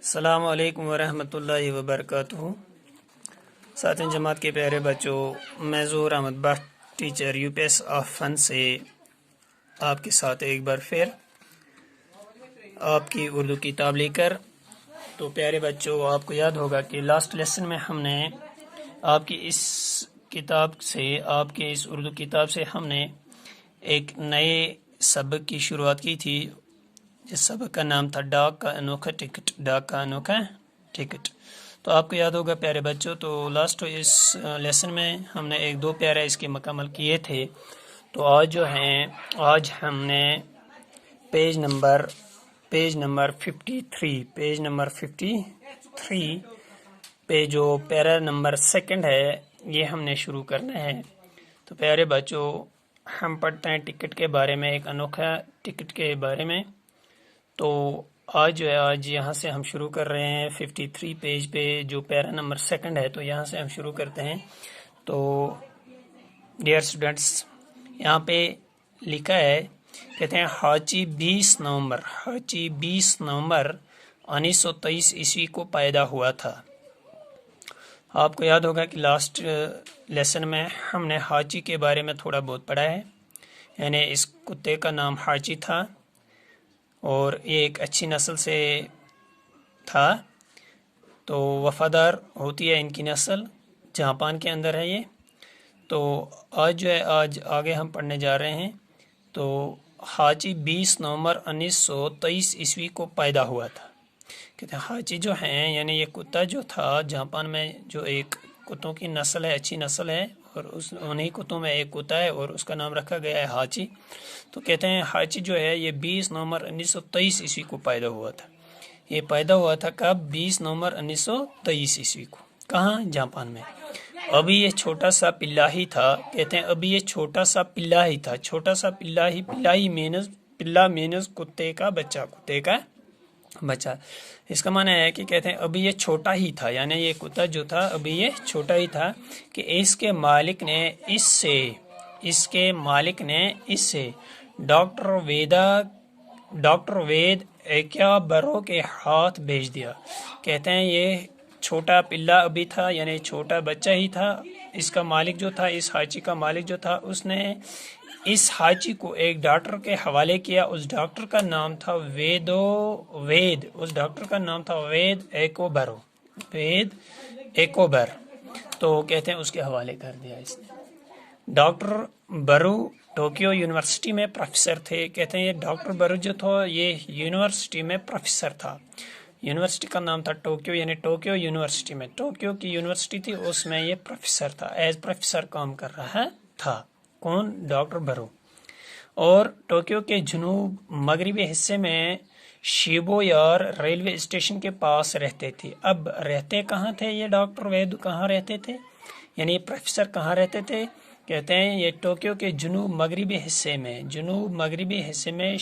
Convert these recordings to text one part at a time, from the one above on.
السلام علیکم ورحمۃ اللہ وبرکاتہ۔ ساتویں جماعت کے پیارے بچوں، میں Zahoor Ahmad Butt teacher U P S of fun سے آپ کے ساتھ ایک بار پھر آپ کی اردو کتاب لے کر۔ تو پیارے بچوں، آپ کو یاد ہوگا کہ لاسٹ لیسن میں ہم نے آپ کی اس کتاب سے، آپ کے اس اردو کتاب سے ہم نے ایک نئے سبق کی شروعات کی تھی، جس سبق کا نام تھا ڈاک کا انوکھا ٹکٹ۔ ڈاک کا انوکھا ٹکٹ۔ تو آپ کو یاد ہوگا پیارے بچوں، تو لاسٹ اس لیسن میں ہم نے ایک دو پیارے اس کے مکمل کیے تھے۔ تو آج جو ہیں، آج ہم نے پیج نمبر 53 پہ جو پیرا نمبر 2 ہے، یہ ہم نے شروع کرنا ہے۔ تو پیارے بچوں، ہم پڑھتے ہیں ٹکٹ کے بارے میں، ایک انوکھا ٹکٹ کے بارے میں۔ تو آج یہاں سے ہم شروع کر رہے ہیں 53 پیج پہ جو پیرا نمبر 2 ہے، تو یہاں سے ہم شروع کرتے ہیں۔ تو ڈیئر اسٹوڈنٹس، یہاں پہ لکھا ہے، کہتے ہیں حاجی 20 نومبر 1923 عیسوی کو پیدا ہوا تھا۔ آپ کو یاد ہوگا کہ لاسٹ لیسن میں ہم نے حاجی کے بارے میں تھوڑا بہت پڑھا ہے، یعنی اس کتے کا نام حاجی تھا اور یہ ایک اچھی نسل سے تھا، تو وفادار ہوتی ہے ان کی نسل، جاپان کے اندر ہے یہ۔ تو آج جو ہے، آج آگے ہم پڑھنے جا رہے ہیں۔ تو حاجی 20 نومبر 1923 عیسوی کو پیدا ہوا تھا۔ کہتے ہیں حاجی جو ہیں، یعنی یہ کتا جو تھا جاپان میں، جو ایک کتوں کی نسل ہے، اچھی نسل ہے، اور انہی کتوں میں ایک کتا ہے اور اس کا نام رکھا گیا ہے حاجی۔ تو کہتے ہیں حاجی جو ہے یہ 20 نومبر 1923 عیسوی کو پیدا ہوا تھا۔ یہ پیدا ہوا تھا کب؟ 20 نومبر 1923 عیسوی کو۔ کہاں؟ جاپان میں۔ ابھی یہ چھوٹا سا پلا ہی تھا، کہتے ہیں ابھی یہ چھوٹا سا پلا ہی تھا، چھوٹا سا پلا مینز کتے کا بچہ، کتے کا بچہ۔ اس کا معنی ہے کہ کہتے ہیں ابھی یہ چھوٹا ہی تھا، یعنی یہ کتا جو تھا ابھی یہ چھوٹا ہی تھا کہ اس کے مالک نے اس سے ڈاکٹر وید ایکیابارو کے ہاتھ بھیج دیا۔ کہتے ہیں یہ چھوٹا پلا ابھی تھا، یعنی چھوٹا بچہ ہی تھا۔ اس کا مالک جو تھا، اس حاجی کا مالک جو تھا، اس نے اس حاجی کو ایک ڈاکٹر کے حوالے کیا۔ اس ڈاکٹر کا نام تھا وید ایکوبر۔ تو کہتے ہیں اس کے حوالے کر دیا اس نے۔ ڈاکٹر برو ٹوکیو یونیورسٹی میں پروفیسر تھے۔ کہتے ہیں یہ ڈاکٹر برو جو تھا یہ یونیورسٹی میں پروفیسر تھا۔ یونیورسٹی کا نام تھا ٹوکیو، یعنی ٹوکیو یونیورسٹی میں، ٹوکیو کی یونیورسٹی تھی، اس میں یہ پروفیسر تھا، ایز پروفیسر کام کر رہا تھا۔ کون؟ ڈاکٹر برو۔ اور ٹوکیو کے جنوب مغربی حصے میں شیبویار ریلوے اسٹیشن کے پاس رہتے تھے۔ اب رہتے کہاں تھے یہ ڈاکٹر وید؟ کہاں رہتے تھے، یعنی پروفیسر کہاں رہتے تھے؟ کہتے ہیں یہ ٹوکیو کے جنوب مغربی حصے میں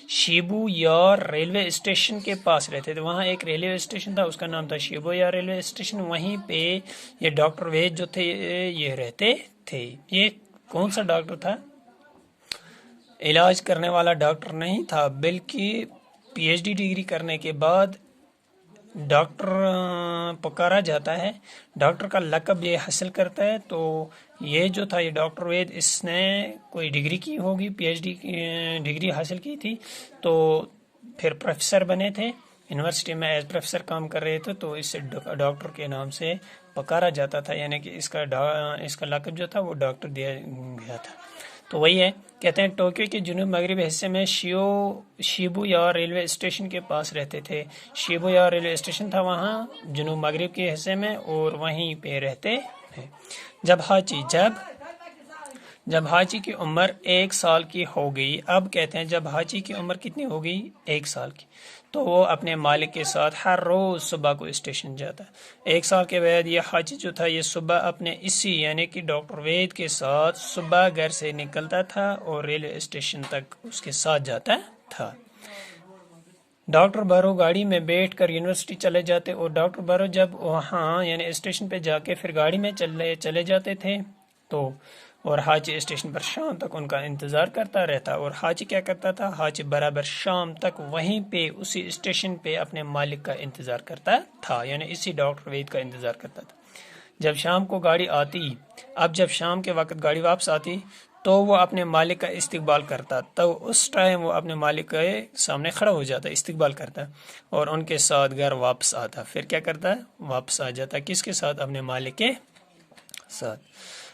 شیبو یار ریلوے اسٹیشن کے پاس رہتے تھے۔ وہاں ایک ریلوے اسٹیشن تھا، اس کا نام تھا شیبو یار ریلوے اسٹیشن۔ وہیں پہ یہ ڈاکٹر وید جو تھے یہ رہتے تھے۔ یہ کون سا ڈاکٹر تھا؟ علاج کرنے والا ڈاکٹر نہیں تھا، بلکہ پی ایچ ڈی ڈگری کرنے کے بعد ڈاکٹر پکارا جاتا ہے، ڈاکٹر کا لقب یہ حاصل کرتا ہے۔ تو یہ جو تھا، یہ ڈاکٹر وید، اس نے کوئی ڈگری کی ہوگی، پی ایچ ڈی ڈگری حاصل کی تھی، تو پھر پروفیسر بنے تھے، یونیورسٹی میں ایز پروفیسر کام کر رہے تھے، تو اس سے ڈاکٹر کے نام سے پکارا جاتا تھا، یعنی کہ اس کا لقب جو تھا وہ ڈاکٹر دیا گیا تھا۔ تو وہی ہے، کہتے ہیں ٹوکیو کے جنوب مغربی حصے میں شیبو یار ریلوے اسٹیشن کے پاس رہتے تھے۔ شیبو یار ریلوے اسٹیشن تھا وہاں جنوب مغرب کے حصے میں، اور وہیں پہ رہتے تھے۔ جب حاجی کی عمر 1 سال کی ہو گئی، اب کہتے ہیں جب حاجی کی عمر کتنی ہو گئی؟ 1 سال کی، تو وہ اپنے مالک کے ساتھ ہر روز صبح کو اسٹیشن جاتا ہے۔ 1 سال کے بعد یہ حاجی جو تھا، یہ صبح اپنے یعنی کہ ڈاکٹر وید کے ساتھ صبح گھر سے نکلتا تھا اور ریلوے اسٹیشن تک اس کے ساتھ جاتا تھا۔ ڈاکٹر بارو گاڑی میں بیٹھ کر یونیورسٹی چلے جاتے، اور ڈاکٹر بارو جب وہاں یعنی اسٹیشن پہ جا کے پھر گاڑی میں چلے جاتے تھے، تو اور حاجی اسٹیشن پر شام تک ان کا انتظار کرتا رہتا، اور حاجی کیا کرتا تھا، حاجی برابر شام تک وہیں پہ اسی اسٹیشن پہ اپنے مالک کا انتظار کرتا تھا، یعنی اسی ڈاکٹر وید کا انتظار کرتا تھا۔ جب شام کو گاڑی آتی، اب جب شام کے وقت گاڑی واپس آتی تو وہ اپنے مالک کا استقبال کرتا، تو اس ٹائم وہ اپنے مالک کے سامنے کھڑا ہو جاتا، استقبال کرتا اور ان کے ساتھ گھر واپس آتا۔ پھر کیا کرتا، واپس آ جاتا، کس کے ساتھ، اپنے مالک کے ساتھ۔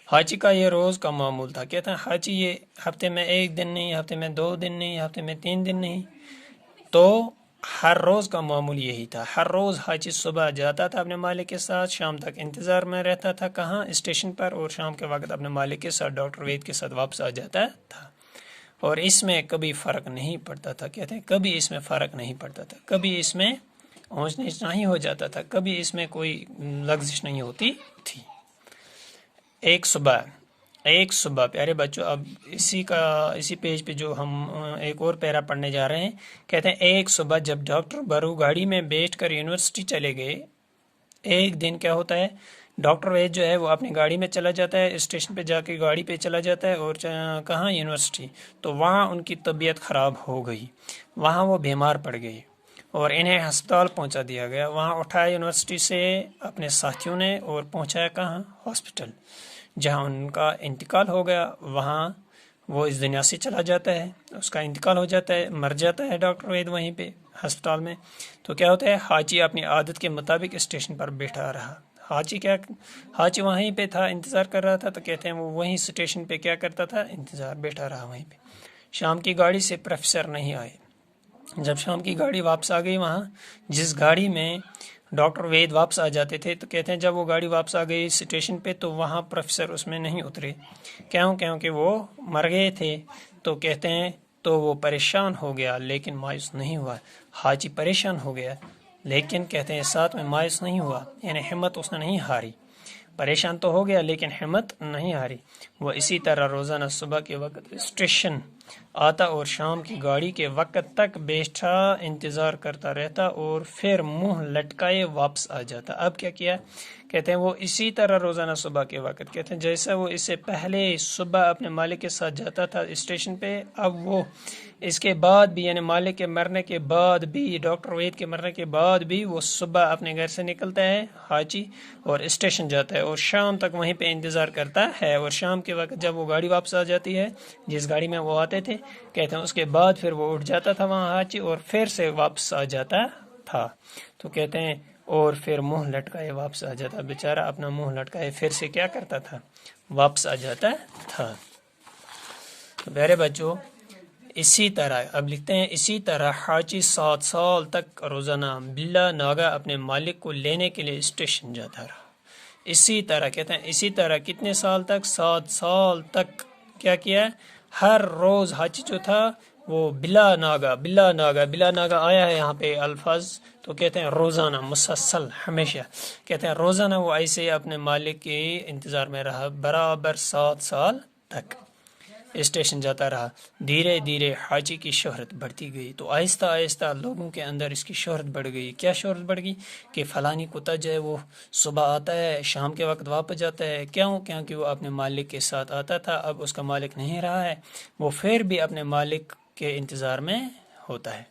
حاجی کا یہ روز کا معمول تھا۔ کہتا ہے حاجی یہ ہفتے میں 1 دن نہیں، ہفتے میں 2 دن نہیں، ہفتے میں 3 دن نہیں، تو ہر روز کا معمول یہی تھا۔ ہر روز حاجی صبح جاتا تھا اپنے مالک کے ساتھ، شام تک انتظار میں رہتا تھا، کہاں، اسٹیشن پر، اور شام کے وقت اپنے مالک کے ساتھ ڈاکٹر وید کے ساتھ واپس آ جاتا تھا، اور اس میں کبھی فرق نہیں پڑتا تھا۔ کہتے ہیں کبھی اس میں فرق نہیں پڑتا تھا، کبھی اس میں اونچ نیچ نہیں ہو جاتا تھا، کبھی اس میں کوئی لغزش نہیں ہوتی تھی۔ ایک صبح پیارے بچوں، اب اسی پیج پہ جو ہم ایک اور پیرا پڑھنے جا رہے ہیں، کہتے ہیں ایک صبح جب ڈاکٹر برو گاڑی میں بیٹھ کر یونیورسٹی چلے گئے، ایک دن کیا ہوتا ہے، ڈاکٹر وید جو ہے وہ اپنی گاڑی میں چلا جاتا ہے، اسٹیشن پہ جا کے گاڑی پہ چلا جاتا ہے، اور کہاں، یونیورسٹی، تو وہاں ان کی طبیعت خراب ہو گئی، وہاں وہ بیمار پڑ گئی اور انہیں ہسپتال پہنچا دیا گیا۔ وہاں اٹھایا یونیورسٹی سے اپنے ساتھیوں نے اور پہنچایا کہاں، ہاسپٹل، جہاں ان کا انتقال ہو گیا۔ وہاں وہ اس دنیا سے چلا جاتا ہے، اس کا انتقال ہو جاتا ہے، مر جاتا ہے ڈاکٹر وید وہیں پہ ہسپتال میں۔ تو کیا ہوتا ہے، حاجی اپنی عادت کے مطابق اسٹیشن پر بیٹھا رہا۔ حاجی وہیں پہ تھا، انتظار کر رہا تھا، تو کہتے ہیں وہ وہیں اسٹیشن پہ کیا کرتا تھا، انتظار، بیٹھا رہا وہیں پہ۔ شام کی گاڑی سے پروفیسر نہیں آئے۔ جب شام کی گاڑی واپس آ گئی، وہاں جس گاڑی میں ڈاکٹر وید واپس آ جاتے تھے، تو کہتے ہیں جب وہ گاڑی واپس آ گئی اسٹیشن پہ، تو وہاں پروفیسر اس میں نہیں اترے، کیونکہ وہ مر گئے تھے۔ تو کہتے ہیں تو وہ پریشان ہو گیا لیکن مایوس نہیں ہوا۔ حاجی پریشان ہو گیا لیکن کہتے ہیں ساتھ میں مایوس نہیں ہوا، یعنی ہمت اس نے نہیں ہاری۔ پریشان تو ہو گیا لیکن ہمت نہیں ہاری۔ وہ اسی طرح روزانہ صبح کے وقت اسٹیشن آتا اور شام کی گاڑی کے وقت تک بیٹھا انتظار کرتا رہتا اور پھر منہ لٹکائے واپس آ جاتا۔ اب کیا کیا، کہتے ہیں وہ اسی طرح روزانہ صبح کے وقت، کہتے ہیں جیسا وہ اس سے پہلے صبح اپنے مالک کے ساتھ جاتا تھا اسٹیشن پہ، اب وہ اس کے بعد بھی، یعنی مالک کے مرنے کے بعد بھی، ڈاکٹر وید کے مرنے کے بعد بھی، وہ صبح اپنے گھر سے نکلتا ہے حاجی اور اسٹیشن جاتا ہے اور شام تک وہیں پہ انتظار کرتا ہے، اور شام کے وقت جب وہ گاڑی واپس آ جاتی ہے جس گاڑی میں وہ آتے تھے، کہتے ہیں اس کے بعد پھر وہ اٹھ جاتا تھا وہاں حاجی اور پھر سے واپس آ جاتا تھا۔ تو کہتے ہیں اور پھر منہ لٹکائے واپس آ جاتا، بیچارہ اپنا منہ لٹکائے پھر سے کیا کرتا تھا، واپس آ جاتا تھا۔ تو پیارے بچوں، اسی طرح اب لکھتے ہیں، اسی طرح حاجی 7 سال تک روزانہ بلا ناگا اپنے مالک کو لینے کے لیے اسٹیشن جاتا رہا۔ اسی طرح کہتے ہیں، اسی طرح کتنے سال تک، 7 سال تک کیا کیا، ہر روز حاجی جو تھا وہ بلا ناگا آیا ہے یہاں پہ الفاظ، تو کہتے ہیں روزانہ، مسلسل، ہمیشہ، کہتے ہیں روزانہ وہ ایسے اپنے مالک کے انتظار میں رہا، برابر 7 سال تک اسٹیشن جاتا رہا۔ دھیرے دھیرے حاجی کی شہرت بڑھتی گئی، تو آہستہ آہستہ لوگوں کے اندر اس کی شہرت بڑھ گئی۔ کیا شہرت بڑھ گئی، کہ فلانی کتا جو ہے وہ صبح آتا ہے، شام کے وقت واپس جاتا ہے، کیونکہ وہ اپنے مالک کے ساتھ آتا تھا، اب اس کا مالک نہیں رہا ہے، وہ پھر بھی اپنے مالک کے انتظار میں ہوتا ہے۔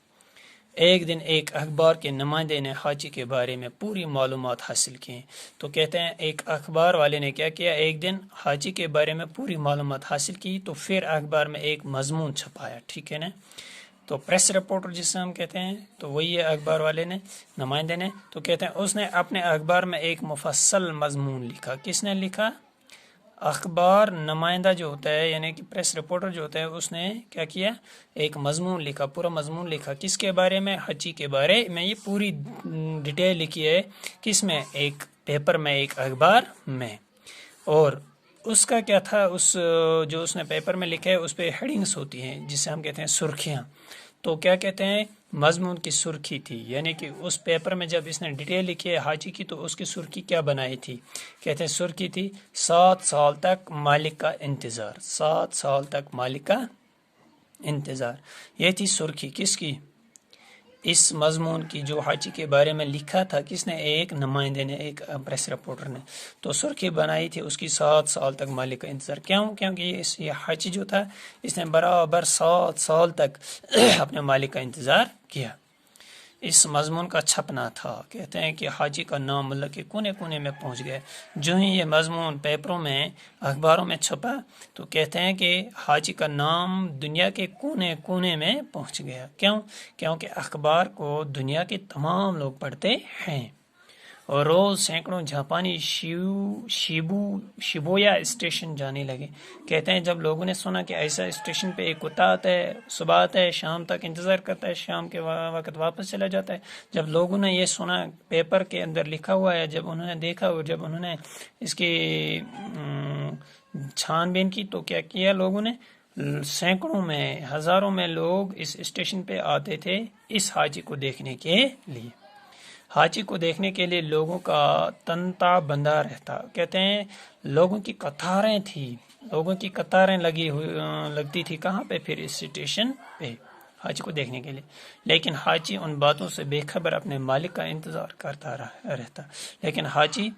ایک دن ایک اخبار کے نمائندے نے حاجی کے بارے میں پوری معلومات حاصل کی، تو کہتے ہیں ایک اخبار والے نے کیا کیا، ایک دن حاجی کے بارے میں پوری معلومات حاصل کی، تو پھر اخبار میں ایک مضمون چھپایا، ٹھیک ہے نا، تو پریس رپورٹر جسے ہم کہتے ہیں، تو وہی ہے اخبار والے نے، نمائندے نے، تو کہتے ہیں اس نے اپنے اخبار میں ایک مفصل مضمون لکھا۔ کس نے لکھا، اخبار نمائندہ جو ہوتا ہے، یعنی کہ پریس رپورٹر جو ہوتا ہے، اس نے کیا کیا، ایک مضمون لکھا، پورا مضمون لکھا، کس کے بارے میں، حاجی کے بارے میں، یہ پوری ڈیٹیل لکھی ہے، کس میں، ایک پیپر میں، ایک اخبار میں، اور اس کا کیا تھا، جو اس نے پیپر میں لکھا ہے اس پہ ہیڈنگز ہوتی ہیں جسے ہم کہتے ہیں سرخیاں، تو کیا کہتے ہیں، مضمون کی سرخی تھی، یعنی کہ اس پیپر میں جب اس نے ڈیٹیل لکھی ہے حاجی کی، تو اس کی سرخی کیا بنائی تھی، کہتے ہیں سرخی تھی 7 سال تک مالک کا انتظار، 7 سال تک مالک کا انتظار، یہ تھی سرخی کس کی، اس مضمون کی جو حاجی کے بارے میں لکھا تھا کس نے؟ ایک نمائندے نے، ایک پریس رپورٹر نے، تو سرخی بنائی تھی اس کی 7 سال تک مالک کا انتظار. کیوں؟ کیونکہ یہ حاجی جو تھا اس نے برابر 7 سال تک اپنے مالک کا انتظار کیا. اس مضمون کا چھپنا تھا. کہتے ہیں کہ حاجی کا نام ملک کے کونے کونے میں پہنچ گیا. جو ہی یہ مضمون پیپروں میں، اخباروں میں چھپا تو کہتے ہیں کہ حاجی کا نام دنیا کے کونے کونے میں پہنچ گیا. کیوں؟ کیونکہ اخبار کو دنیا کے تمام لوگ پڑھتے ہیں، اور روز سینکڑوں جاپانی شیبویا اسٹیشن جانے لگے. کہتے ہیں جب لوگوں نے سنا کہ ایسا اسٹیشن پہ ایک کتا آتا ہے، صبح آتا ہے، شام تک انتظار کرتا ہے، شام کے وقت واپس چلا جاتا ہے، جب لوگوں نے یہ سنا پیپر کے اندر لکھا ہوا ہے، جب انہوں نے دیکھا اور جب انہوں نے اس کی چھان بین کی تو کیا کیا لوگوں نے؟ سینکڑوں میں، ہزاروں میں لوگ اس اسٹیشن پہ آتے تھے اس حاجی کو دیکھنے کے لیے. حاجی کو دیکھنے کے لیے لوگوں کا تنتا بندہ رہتا. کہتے ہیں لوگوں کی قطاریں تھی، لوگوں کی قطاریں لگتی تھی. کہاں پہ؟ پھر اس اسٹیشن پہ حاجی کو دیکھنے کے لیے. لیکن حاجی ان باتوں سے بے خبر اپنے مالک کا انتظار کرتا رہتا. لیکن حاجی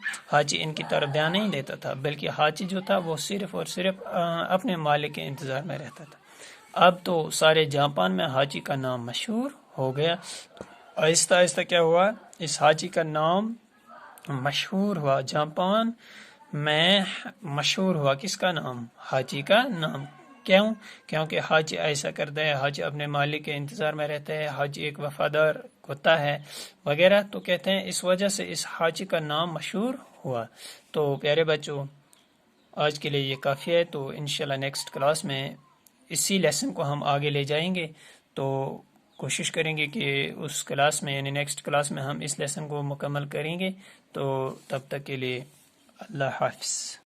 ان کی طرف دھیان نہیں دیتا تھا، بلکہ حاجی جو تھا وہ صرف اور صرف اپنے مالک کے انتظار میں رہتا تھا. اب تو سارے جاپان میں حاجی کا نام مشہور ہو گیا. آہستہ آہستہ کیا ہوا؟ اس حاجی کا نام مشہور ہوا، جاپان میں مشہور ہوا. کس کا نام؟ حاجی کا نام. کیوں؟ کیونکہ حاجی ایسا کرتا ہے، حاجی اپنے مالک کے انتظار میں رہتا ہے، حاجی ایک وفادار ہوتا ہے وغیرہ. تو کہتے ہیں اس وجہ سے اس حاجی کا نام مشہور ہوا. تو پیارے بچوں، آج کے لیے یہ کافی ہے. تو انشاءاللہ نیکسٹ کلاس میں اسی لیسن کو ہم آگے لے جائیں گے. تو کوشش کریں گے کہ اس کلاس میں، یعنی نیکسٹ کلاس میں ہم اس لیسن کو مکمل کریں گے. تو تب تک کے لیے اللہ حافظ.